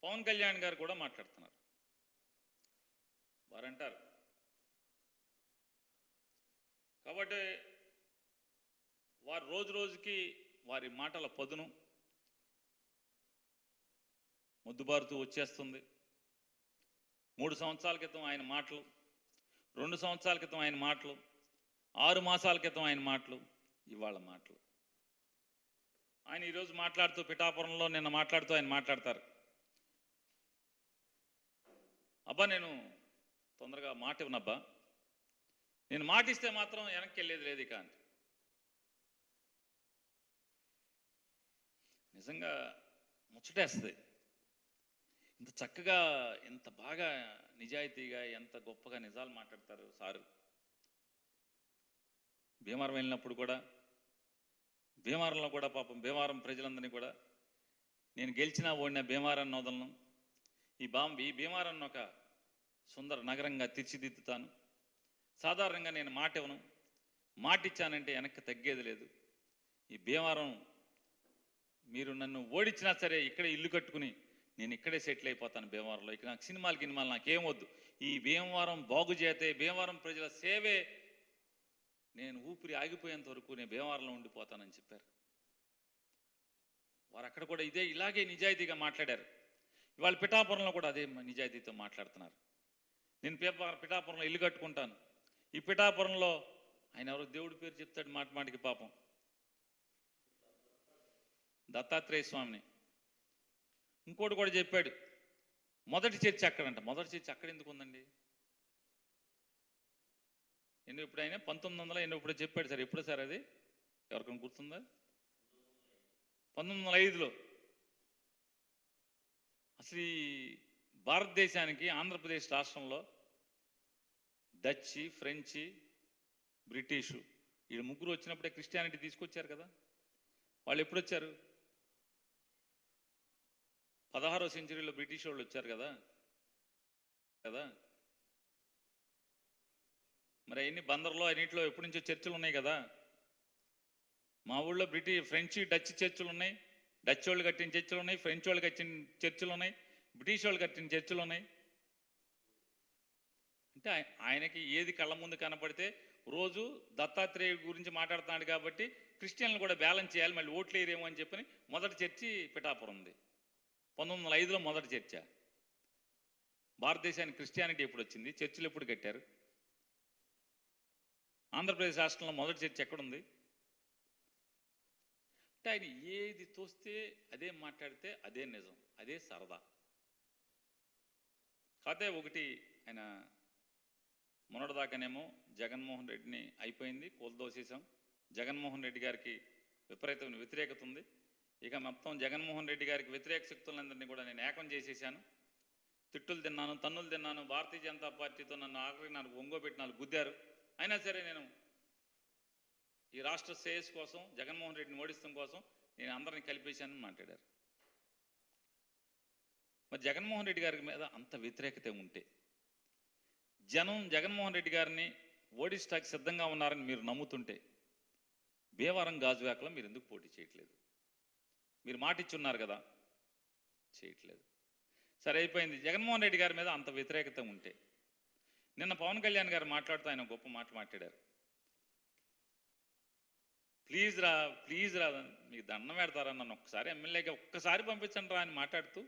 పవన్ కళ్యాణ్ గారు కూడా మాట్లాడుతున్నారు. వారంటారు కాబట్టి వారు రోజు రోజుకి వారి మాటల పదును ముద్దుబారుతూ వచ్చేస్తుంది. 3 సంవత్సరాల క్రితం ఆయన మాటలు, 2 సంవత్సరాల క్రితం ఆయన మాటలు, 6 మాసాల క్రితం ఆయన మాటలు, ఇవాళ మాటలు. ఆయన ఈరోజు మాట్లాడుతూ పిఠాపురంలో నిన్న మాట్లాడుతూ ఆయన మాట్లాడతారు, అబ్బా నేను తొందరగా మాట ఇవ్వనబ్బా, నేను మాటిస్తే మాత్రం వెనక్కి వెళ్ళేది లేదు ఇక అని. నిజంగా ముచ్చటేస్తుంది. ఇంత చక్కగా ఎంత బాగా నిజాయితీగా ఎంత గొప్పగా నిజాలు మాట్లాడతారు సారు. భీమవరం వెళ్ళినప్పుడు కూడా, భీమవరంలో కూడా పాపం భీమవరం ప్రజలందరినీ కూడా నేను గెలిచినా ఓడిన భీమవరాన్ని వదలను, ఈ భీమవరాన్ని ఒక సుందర నగరంగా తీర్చిదిద్దుతాను, సాధారణంగా నేను మాట ఇవ్వను, మాటిచ్చానంటే వెనక్కి తగ్గేది లేదు, ఈ భీమవరం మీరు నన్ను ఓడించినా సరే ఇక్కడే ఇల్లు కట్టుకుని నేను ఇక్కడే సెటిల్ అయిపోతాను భీమవరంలో, ఇక నాకు సినిమాలు నాకేం వద్దు, ఈ భీమవరం బాగు చేతే భీమవరం ప్రజల సేవే నేను ఊపిరి ఆగిపోయేంత వరకు నేను భీమవరంలో ఉండిపోతానని చెప్పారు. వారు అక్కడ కూడా ఇలాగే నిజాయితీగా మాట్లాడారు. ఇవాళ పిఠాపురంలో కూడా అదే నిజాయితీతో మాట్లాడుతున్నారు. నేను పిఠాపురంలో ఇల్లు కట్టుకుంటాను, ఈ పిఠాపురంలో ఆయన ఎవరో దేవుడి పేరు చెప్తాడు మాట మాటికి పాపం, దత్తాత్రేయ స్వామిని. ఇంకోటి కూడా చెప్పాడు, మొదటి చర్చి అక్కడంట. మొదటి చర్చి అక్కడ ఎందుకు ఉందండి? ఎప్పుడు ఆయన 1900 ఎప్పుడు చెప్పాడు సార్, ఎప్పుడు సార్ అది ఎవరికైనా గుర్తుందా? 1905లో. అసలు ఈ భారతదేశానికి ఆంధ్రప్రదేశ్ రాష్ట్రంలో డచ్చి, ఫ్రెంచి, బ్రిటిషు ఈ ముగ్గురు వచ్చినప్పుడే క్రిస్టియానిటీ తీసుకొచ్చారు కదా. వాళ్ళు ఎప్పుడు వచ్చారు? 16వ సెంచరీలో బ్రిటిష్ వాళ్ళు వచ్చారు కదా. మరి అన్ని బందర్లో అన్నింటిలో ఎప్పటి నుంచో చర్చిలు ఉన్నాయి కదా. మా ఊళ్ళో ఫ్రెంచ్ డచ్ చర్చిలు ఉన్నాయి, డచ్ వాళ్ళు కట్టిన చర్చిలు ఉన్నాయి, ఫ్రెంచ్ వాళ్ళు కట్టిన చర్చిలు ఉన్నాయి, బ్రిటిష్ వాళ్ళు కట్టిన చర్చిలు ఉన్నాయి. అంటే ఆయనకి ఏది కళ్ళ ముందు కనపడితే, రోజు దత్తాత్రేయ గురించి మాట్లాడుతున్నాడు కాబట్టి క్రిస్టియన్లు కూడా బ్యాలెన్స్ చేయాలి, మళ్ళీ ఓట్లు వేయరేమో అని చెప్పని మొదటి చర్చి పిఠాపురం ఉంది. 1905లో మొదటి చర్చ. భారతదేశానికి క్రిస్టియానిటీ ఎప్పుడు వచ్చింది? చర్చిలు ఎప్పుడు కట్టారు? ఆంధ్రప్రదేశ్ రాష్ట్రంలో మొదటి చర్చ ఎక్కడుంది? అంటే ఆయన ఏది తోస్తే అదే మాట్లాడితే అదే నిజం, అదే సరదా. కాకపోతే ఒకటి, ఆయన మొన్నటిదాకానేమో జగన్మోహన్ రెడ్డిని అయిపోయింది కూలదోసేసాం, జగన్మోహన్ రెడ్డి గారికి విపరీతమైన వ్యతిరేకత ఉంది, ఇక మొత్తం జగన్మోహన్ రెడ్డి గారికి వ్యతిరేక శక్తులందరినీ కూడా నేను ఏకం చేసేసాను, తిట్టులు తిన్నాను, తన్నులు తిన్నాను, భారతీయ జనతా పార్టీతో నన్ను ఆఖరికి నాకు ఒంగోబెట్టి నాకు గుద్దారు, అయినా సరే నేను ఈ రాష్ట్ర శ్రేయస్సు కోసం, జగన్మోహన్ రెడ్డిని ఓడిస్తాం కోసం నేను అందరినీ కలిపేశానని మాట్లాడారు. మరి జగన్మోహన్ రెడ్డి గారి మీద అంత వ్యతిరేకత ఉంటే, జనం జగన్మోహన్ రెడ్డి గారిని ఓడిస్తాకి సిద్ధంగా ఉన్నారని మీరు నమ్ముతుంటే, భీమవరం గాజువాకలో మీరు ఎందుకు పోటీ చేయట్లేదు? మీరు మాట ఇచ్చున్నారు కదా, చేయట్లేదు. సరే అయిపోయింది. జగన్మోహన్ రెడ్డి గారి మీద అంత వ్యతిరేకత ఉంటే, నిన్న పవన్ కళ్యాణ్ గారు మాట్లాడుతూ ఆయన గొప్ప మాట మాట్లాడారు, ప్లీజ్ రా మీకు దండం పెడతారా, నన్ను ఒక్కసారి ఎమ్మెల్యేగా ఒక్కసారి పంపించండి రా అని మాట్లాడుతూ